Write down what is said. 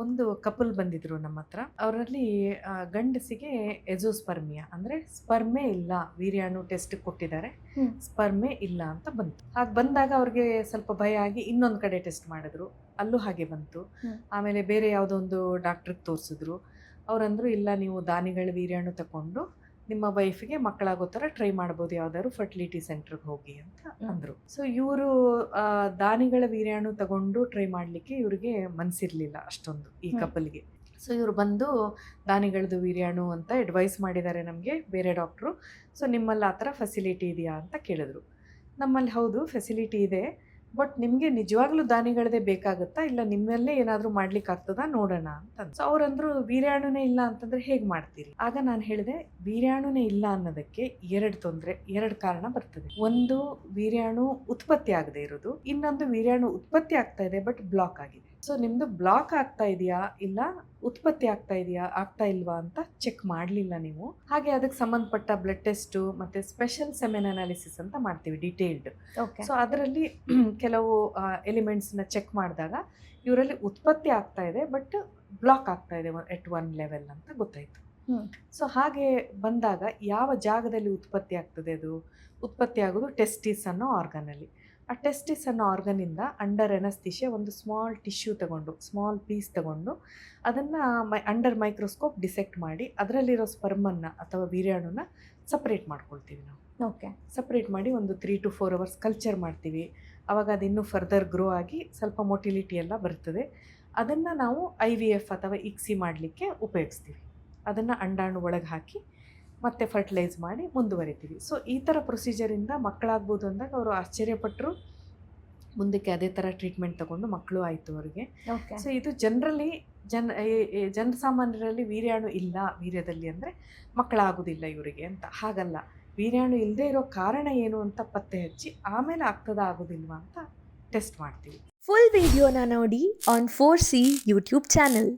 ಒಂದು ಕಪಲ್ ಬಂದಿದ್ರು ನಮ್ಮ ಹತ್ರ. ಅವರಲ್ಲಿ ಗಂಡಸಿಗೆ ಎಜೋಸ್ಪರ್ಮಿಯಾ ಅಂದರೆ ಸ್ಪರ್ಮೆ ಇಲ್ಲ, ವೀರ್ಯಾಣು ಟೆಸ್ಟ್ ಕೊಟ್ಟಿದ್ದಾರೆ, ಸ್ಪರ್ಮೆ ಇಲ್ಲ ಅಂತ ಬಂತು. ಹಾಗೆ ಬಂದಾಗ ಅವ್ರಿಗೆ ಸ್ವಲ್ಪ ಭಯ ಆಗಿ ಇನ್ನೊಂದು ಕಡೆ ಟೆಸ್ಟ್ ಮಾಡಿದ್ರು, ಅಲ್ಲೂ ಹಾಗೆ ಬಂತು. ಆಮೇಲೆ ಬೇರೆ ಯಾವುದೋ ಒಂದು ಡಾಕ್ಟ್ರಿಗೆ ತೋರಿಸಿದ್ರು. ಅವರಂದ್ರು ಇಲ್ಲ, ನೀವು ದಾನಿಗಳ ವೀರ್ಯಾಣು ತಗೊಂಡು ನಿಮ್ಮ ವೈಫ್ಗೆ ಮಕ್ಕಳಾಗೋ ಥರ ಟ್ರೈ ಮಾಡ್ಬೋದು, ಯಾವ್ದಾದ್ರು ಫರ್ಟಿಲಿಟಿ ಸೆಂಟ್ರಿಗೆ ಹೋಗಿ ಅಂತ ಅಂದರು. ಸೊ ಇವರು ದಾನಿಗಳ ವೀರ್ಯಾಣು ತಗೊಂಡು ಟ್ರೈ ಮಾಡಲಿಕ್ಕೆ ಇವ್ರಿಗೆ ಮನಸ್ಸಿರಲಿಲ್ಲ ಅಷ್ಟೊಂದು, ಈ ಕಪಲ್ಗೆ. ಸೊ ಇವರು ಬಂದು ದಾನಿಗಳದ್ದು ವೀರ್ಯಾಣು ಅಂತ ಅಡ್ವೈಸ್ ಮಾಡಿದ್ದಾರೆ ನಮಗೆ ಬೇರೆ ಡಾಕ್ಟ್ರು. ಸೊ ನಿಮ್ಮಲ್ಲಿ ಆ ಥರ ಫೆಸಿಲಿಟಿ ಇದೆಯಾ ಅಂತ ಕೇಳಿದ್ರು. ನಮ್ಮಲ್ಲಿ ಹೌದು ಫೆಸಿಲಿಟಿ ಇದೆ, ಬಟ್ ನಿಮಗೆ ನಿಜವಾಗ್ಲೂ ದಾನಿಗಳದೇ ಬೇಕಾಗುತ್ತಾ, ಇಲ್ಲ ನಿಮ್ಮಲ್ಲೇ ಏನಾದರೂ ಮಾಡ್ಲಿಕ್ಕೆ ಆಗ್ತದಾ ನೋಡೋಣ ಅಂತ. ಸೊ ಅವ್ರಂದ್ರು ವೀರ್ಯಾಣುನೇ ಇಲ್ಲ ಅಂತಂದ್ರೆ ಹೇಗೆ ಮಾಡ್ತೀರಿ? ಆಗ ನಾನು ಹೇಳಿದೆ, ವೀರ್ಯಾಣುನೇ ಇಲ್ಲ ಅನ್ನೋದಕ್ಕೆ ಎರಡು ಕಾರಣ ಬರ್ತದೆ. ಒಂದು, ವೀರ್ಯಾಣು ಉತ್ಪತ್ತಿ ಆಗದೆ ಇರೋದು. ಇನ್ನೊಂದು, ವೀರ್ಯಾಣು ಉತ್ಪತ್ತಿ ಆಗ್ತಾ ಇದೆ ಬಟ್ ಬ್ಲಾಕ್ ಆಗಿದೆ. ಸೊ ನಿಮ್ದು ಬ್ಲಾಕ್ ಆಗ್ತಾ ಇದೆಯಾ ಇಲ್ಲ ಉತ್ಪತ್ತಿ ಆಗ್ತಾ ಇಲ್ವಾ ಅಂತ ಚೆಕ್ ಮಾಡಲಿಲ್ಲ ನೀವು. ಹಾಗೆ ಅದಕ್ಕೆ ಸಂಬಂಧಪಟ್ಟ ಬ್ಲಡ್ ಟೆಸ್ಟು ಮತ್ತು ಸ್ಪೆಷಲ್ ಸೆಮೆನ್ ಅನಾಲಿಸಿಸ್ ಅಂತ ಮಾಡ್ತೀವಿ, ಡಿಟೇಲ್ಡ್. ಸೊ ಅದರಲ್ಲಿ ಕೆಲವು ಎಲಿಮೆಂಟ್ಸ್ನ ಚೆಕ್ ಮಾಡಿದಾಗ ಇವರಲ್ಲಿ ಉತ್ಪತ್ತಿ ಆಗ್ತಾ ಇದೆ ಬಟ್ ಬ್ಲಾಕ್ ಆಗ್ತಾ ಇದೆ ಎಟ್ ಒನ್ ಲೆವೆಲ್ ಅಂತ ಗೊತ್ತಾಯಿತು. ಸೊ ಹಾಗೆ ಬಂದಾಗ ಯಾವ ಜಾಗದಲ್ಲಿ ಉತ್ಪತ್ತಿ ಆಗ್ತದೆ? ಅದು ಉತ್ಪತ್ತಿ ಆಗೋದು ಟೆಸ್ಟಿಸ್ ಅನ್ನೋ ಆರ್ಗನಲ್ಲಿ. ಆ ಟೆಸ್ಟಿಸ್ ಅನ್ನೋ ಆರ್ಗನಿಂದ ಅಂಡರ್ ಎನಸ್ಥಿಷಿಯಾ ಒಂದು ಸ್ಮಾಲ್ ಟಿಶ್ಯೂ ತಗೊಂಡು, ಸ್ಮಾಲ್ ಪೀಸ್ ತಗೊಂಡು ಅದನ್ನು ಅಂಡರ್ ಮೈಕ್ರೋಸ್ಕೋಪ್ ಡಿಸೆಕ್ಟ್ ಮಾಡಿ ಅದರಲ್ಲಿರೋ ಸ್ಪರ್ಮನ್ನು ಅಥವಾ ವೀರ್ಯಾಣುನ ಸಪ್ರೇಟ್ ಮಾಡ್ಕೊಳ್ತೀವಿ ನಾವು. ಓಕೆ. ಸಪ್ರೇಟ್ ಮಾಡಿ ಒಂದು 3 to 4 hours ಕಲ್ಚರ್ ಮಾಡ್ತೀವಿ. ಆವಾಗ ಅದು ಇನ್ನೂ ಫರ್ದರ್ ಗ್ರೋ ಆಗಿ ಸ್ವಲ್ಪ ಮೊಟಿಲಿಟಿ ಎಲ್ಲ ಬರ್ತದೆ. ಅದನ್ನು ನಾವು IVF ಅಥವಾ ಇಕ್ಸಿ ಮಾಡಲಿಕ್ಕೆ ಉಪಯೋಗಿಸ್ತೀವಿ. ಅದನ್ನು ಅಂಡಾಣು ಒಳಗೆ ಹಾಕಿ ಮತ್ತೆ ಫರ್ಟಿಲೈಸ್ ಮಾಡಿ ಮುಂದುವರಿತೀವಿ. ಸೊ ಈ ಥರ ಪ್ರೊಸೀಜರಿಂದ ಮಕ್ಕಳಾಗ್ಬೋದು ಅಂದಾಗ ಅವರು ಆಶ್ಚರ್ಯಪಟ್ಟರು. ಮುಂದಕ್ಕೆ ಅದೇ ಥರ ಟ್ರೀಟ್ಮೆಂಟ್ ತಗೊಂಡು ಮಕ್ಕಳು ಆಯಿತು ಅವರಿಗೆ. ಸೊ ಇದು ಜನರಲಿ ಜನಸಾಮಾನ್ಯರಲ್ಲಿ ವೀರ್ಯಾಣು ಇಲ್ಲ ವೀರ್ಯದಲ್ಲಿ ಅಂದರೆ ಮಕ್ಕಳಾಗೋದಿಲ್ಲ ಇವರಿಗೆ ಅಂತ. ಹಾಗಲ್ಲ, ವೀರ್ಯಾಣು ಇಲ್ಲದೆ ಇರೋ ಕಾರಣ ಏನು ಅಂತ ಪತ್ತೆ ಹಚ್ಚಿ ಆಮೇಲೆ ಆಗ್ತದಾ ಆಗೋದಿಲ್ವಾ ಅಂತ ಟೆಸ್ಟ್ ಮಾಡ್ತೀವಿ. ಫುಲ್ ವಿಡಿಯೋನ ನೋಡಿ on 4C ಯೂಟ್ಯೂಬ್ ಚಾನಲ್.